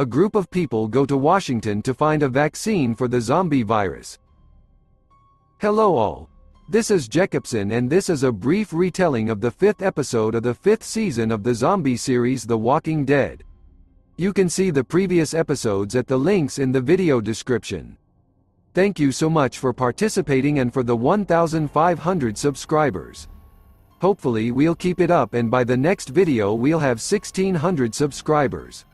A group of people go to Washington to find a vaccine for the zombie virus. Hello all. This is Jacobson and this is a brief retelling of the 5th episode of the 5th season of the zombie series The Walking Dead. You can see the previous episodes at the links in the video description. Thank you so much for participating and for the 1,500 subscribers. Hopefully we'll keep it up and by the next video we'll have 1,600 subscribers.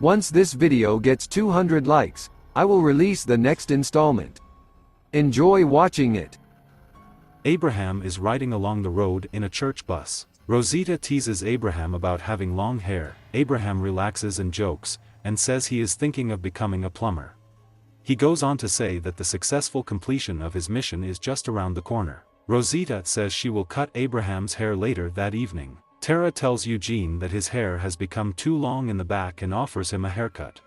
Once this video gets 200 likes, I will release the next installment. Enjoy watching it. Abraham is riding along the road in a church bus. Rosita teases Abraham about having long hair. Abraham relaxes and jokes, and says he is thinking of becoming a plumber. He goes on to say that the successful completion of his mission is just around the corner. Rosita says she will cut Abraham's hair later that evening. Tara tells Eugene that his hair has become too long in the back and offers him a haircut.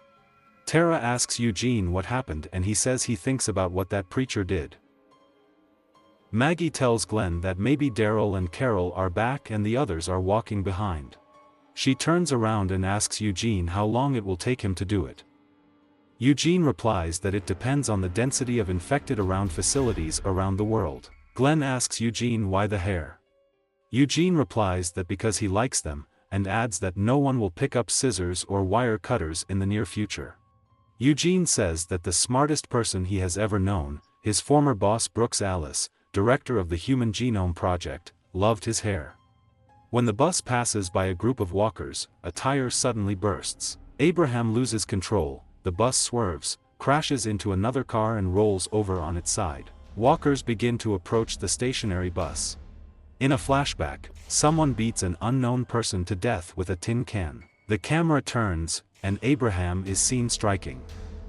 Tara asks Eugene what happened and he says he thinks about what that preacher did. Maggie tells Glenn that maybe Daryl and Carol are back and the others are walking behind. She turns around and asks Eugene how long it will take him to do it. Eugene replies that it depends on the density of infected around facilities around the world. Glenn asks Eugene why the hair. Eugene replies that because he likes them, and adds that no one will pick up scissors or wire cutters in the near future. Eugene says that the smartest person he has ever known, his former boss Brooks Alice, director of the Human Genome Project, loved his hair. When the bus passes by a group of walkers, a tire suddenly bursts. Abraham loses control, the bus swerves, crashes into another car and rolls over on its side. Walkers begin to approach the stationary bus. In a flashback, someone beats an unknown person to death with a tin can. The camera turns, and Abraham is seen striking.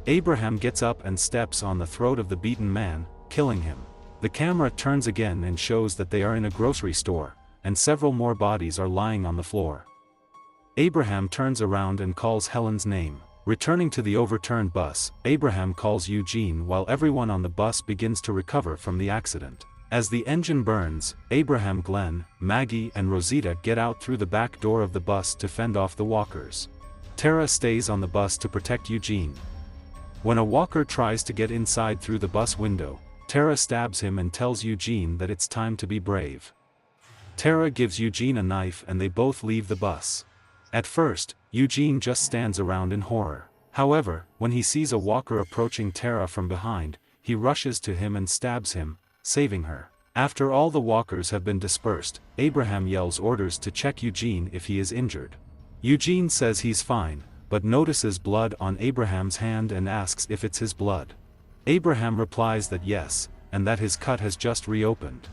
Abraham gets up and steps on the throat of the beaten man, killing him. The camera turns again and shows that they are in a grocery store, and several more bodies are lying on the floor. Abraham turns around and calls Helen's name. Returning to the overturned bus, Abraham calls Eugene while everyone on the bus begins to recover from the accident. As the engine burns, Abraham, Glenn, Maggie and Rosita get out through the back door of the bus to fend off the walkers. Tara stays on the bus to protect Eugene. When a walker tries to get inside through the bus window, Tara stabs him and tells Eugene that it's time to be brave. Tara gives Eugene a knife and they both leave the bus. At first, Eugene just stands around in horror. However, when he sees a walker approaching Tara from behind, he rushes to him and stabs him, saving her. After all the walkers have been dispersed, Abraham yells orders to check Eugene if he is injured. Eugene says he's fine, but notices blood on Abraham's hand and asks if it's his blood. Abraham replies that yes, and that his cut has just reopened.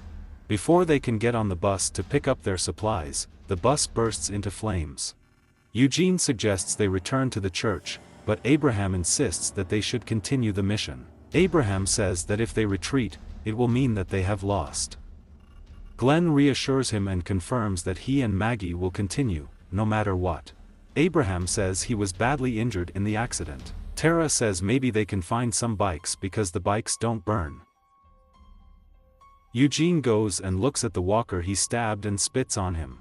Before they can get on the bus to pick up their supplies, the bus bursts into flames. Eugene suggests they return to the church, but Abraham insists that they should continue the mission. Abraham says that if they retreat, it will mean that they have lost. Glenn reassures him and confirms that he and Maggie will continue, no matter what. Abraham says he was badly injured in the accident. Tara says maybe they can find some bikes because the bikes don't burn. Eugene goes and looks at the walker he stabbed and spits on him.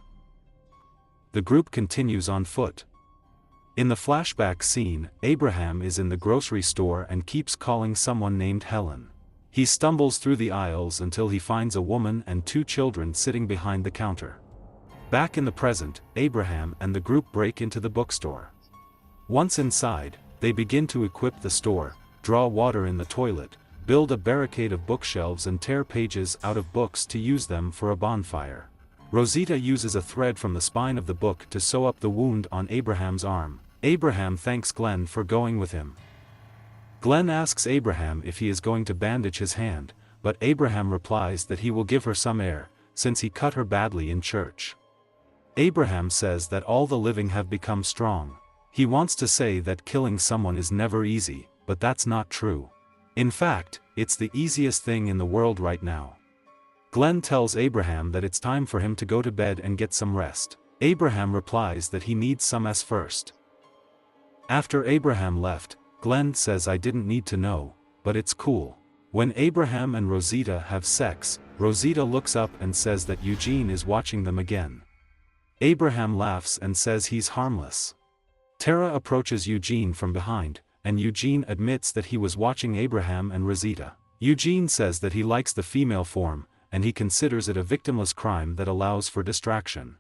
The group continues on foot. In the flashback scene, Abraham is in the grocery store and keeps calling someone named Helen. He stumbles through the aisles until he finds a woman and 2 children sitting behind the counter. Back in the present, Abraham and the group break into the bookstore. Once inside, they begin to equip the store, draw water in the toilet, build a barricade of bookshelves and tear pages out of books to use them for a bonfire. Rosita uses a thread from the spine of the book to sew up the wound on Abraham's arm. Abraham thanks Glenn for going with him. Glenn asks Abraham if he is going to bandage his hand, but Abraham replies that he will give her some air, since he cut her badly in church. Abraham says that all the living have become strong. He wants to say that killing someone is never easy, but that's not true. In fact, it's the easiest thing in the world right now. Glenn tells Abraham that it's time for him to go to bed and get some rest. Abraham replies that he needs some rest first. After Abraham left, Glenn says I didn't need to know, but it's cool. When Abraham and Rosita have sex, Rosita looks up and says that Eugene is watching them again. Abraham laughs and says he's harmless. Tara approaches Eugene from behind, and Eugene admits that he was watching Abraham and Rosita. Eugene says that he likes the female form, and he considers it a victimless crime that allows for distraction.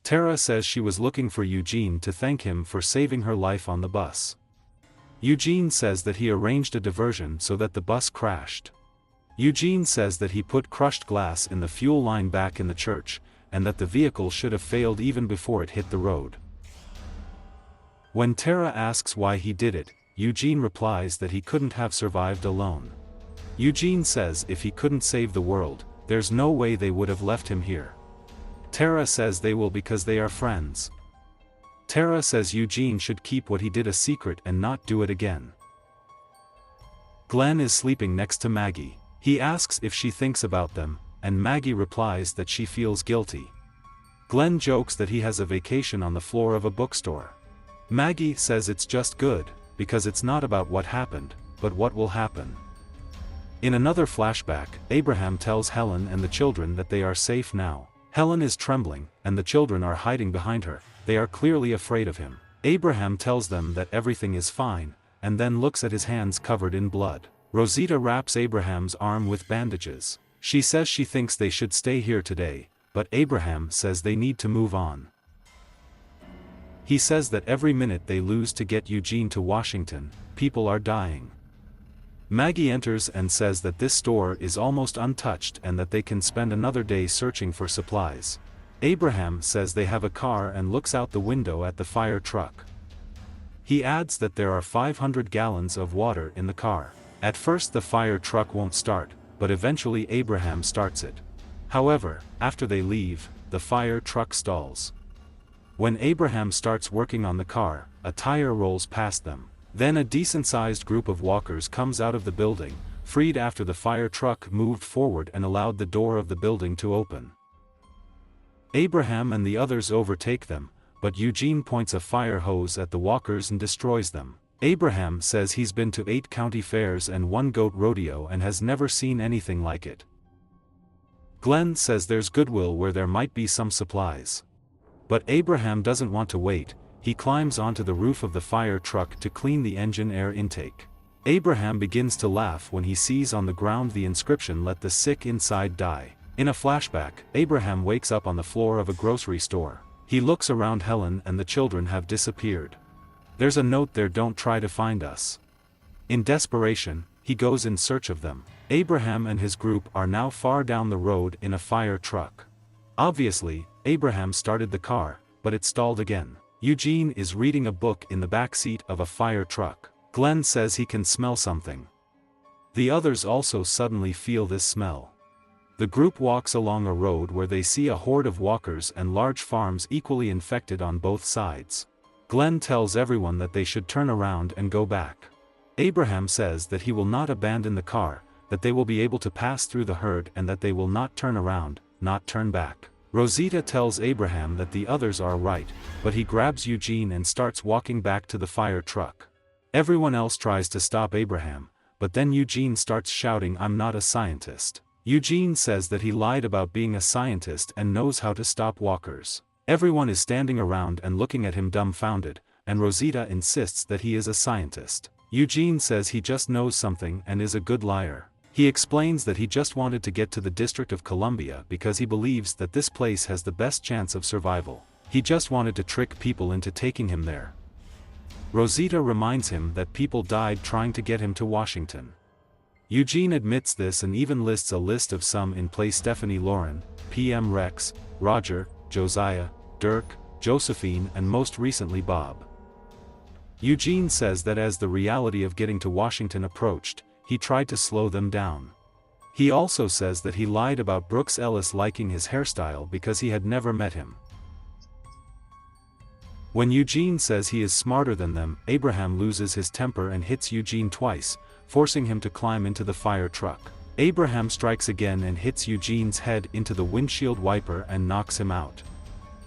Tara says she was looking for Eugene to thank him for saving her life on the bus. Eugene says that he arranged a diversion so that the bus crashed. Eugene says that he put crushed glass in the fuel line back in the church, and that the vehicle should have failed even before it hit the road. When Tara asks why he did it, Eugene replies that he couldn't have survived alone. Eugene says if he couldn't save the world, there's no way they would have left him here. Tara says they will because they are friends. Tara says Eugene should keep what he did a secret and not do it again. Glenn is sleeping next to Maggie. He asks if she thinks about them, and Maggie replies that she feels guilty. Glenn jokes that he has a vacation on the floor of a bookstore. Maggie says it's just good, because it's not about what happened, but what will happen. In another flashback, Abraham tells Helen and the children that they are safe now. Helen is trembling, and the children are hiding behind her. They are clearly afraid of him. Abraham tells them that everything is fine, and then looks at his hands covered in blood. Rosita wraps Abraham's arm with bandages. She says she thinks they should stay here today, but Abraham says they need to move on. He says that every minute they lose to get Eugene to Washington, people are dying. Maggie enters and says that this store is almost untouched and that they can spend another day searching for supplies. Abraham says they have a car and looks out the window at the fire truck. He adds that there are 500 gallons of water in the car. At first the fire truck won't start, but eventually Abraham starts it. However, after they leave, the fire truck stalls. When Abraham starts working on the car, a tire rolls past them. Then a decent-sized group of walkers comes out of the building, freed after the fire truck moved forward and allowed the door of the building to open. Abraham and the others overtake them, but Eugene points a fire hose at the walkers and destroys them. Abraham says he's been to 8 county fairs and 1 goat rodeo and has never seen anything like it. Glenn says there's goodwill where there might be some supplies. But Abraham doesn't want to wait. He climbs onto the roof of the fire truck to clean the engine air intake. Abraham begins to laugh when he sees on the ground the inscription "Let the sick inside die." In a flashback, Abraham wakes up on the floor of a grocery store. He looks around. Helen and the children have disappeared. There's a note there: "Don't try to find us." In desperation, he goes in search of them. Abraham and his group are now far down the road in a fire truck. Obviously, Abraham started the car, but it stalled again. Eugene is reading a book in the back seat of a fire truck. Glenn says he can smell something. The others also suddenly feel this smell. The group walks along a road where they see a horde of walkers and large farms equally infected on both sides. Glenn tells everyone that they should turn around and go back. Abraham says that he will not abandon the car, that they will be able to pass through the herd and that they will not turn around, not turn back. Rosita tells Abraham that the others are right, but he grabs Eugene and starts walking back to the fire truck. Everyone else tries to stop Abraham, but then Eugene starts shouting, "I'm not a scientist." Eugene says that he lied about being a scientist and knows how to stop walkers. Everyone is standing around and looking at him dumbfounded, and Rosita insists that he is a scientist. Eugene says he just knows something and is a good liar. He explains that he just wanted to get to the District of Columbia because he believes that this place has the best chance of survival. He just wanted to trick people into taking him there. Rosita reminds him that people died trying to get him to Washington. Eugene admits this and even lists a list of some in play: Stephanie Lauren, PM Rex, Roger, Josiah, Dirk, Josephine, and most recently Bob. Eugene says that as the reality of getting to Washington approached, he tried to slow them down. He also says that he lied about Brooks Ellis liking his hairstyle because he had never met him. When Eugene says he is smarter than them, Abraham loses his temper and hits Eugene twice, forcing him to climb into the fire truck. Abraham strikes again and hits Eugene's head into the windshield wiper and knocks him out.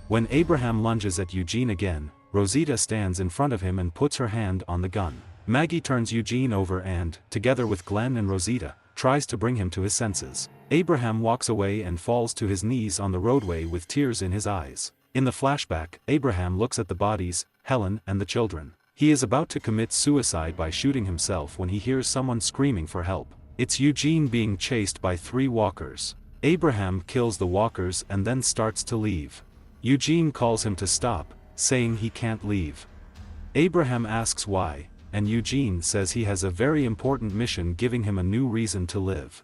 When Abraham lunges at Eugene again, Rosita stands in front of him and puts her hand on the gun. Maggie turns Eugene over and, together with Glenn and Rosita, tries to bring him to his senses. Abraham walks away and falls to his knees on the roadway with tears in his eyes. In the flashback, Abraham looks at the bodies, Helen and the children. He is about to commit suicide by shooting himself when he hears someone screaming for help. It's Eugene being chased by 3 walkers. Abraham kills the walkers and then starts to leave. Eugene calls him to stop, saying he can't leave. Abraham asks why, and Eugene says he has a very important mission, giving him a new reason to live.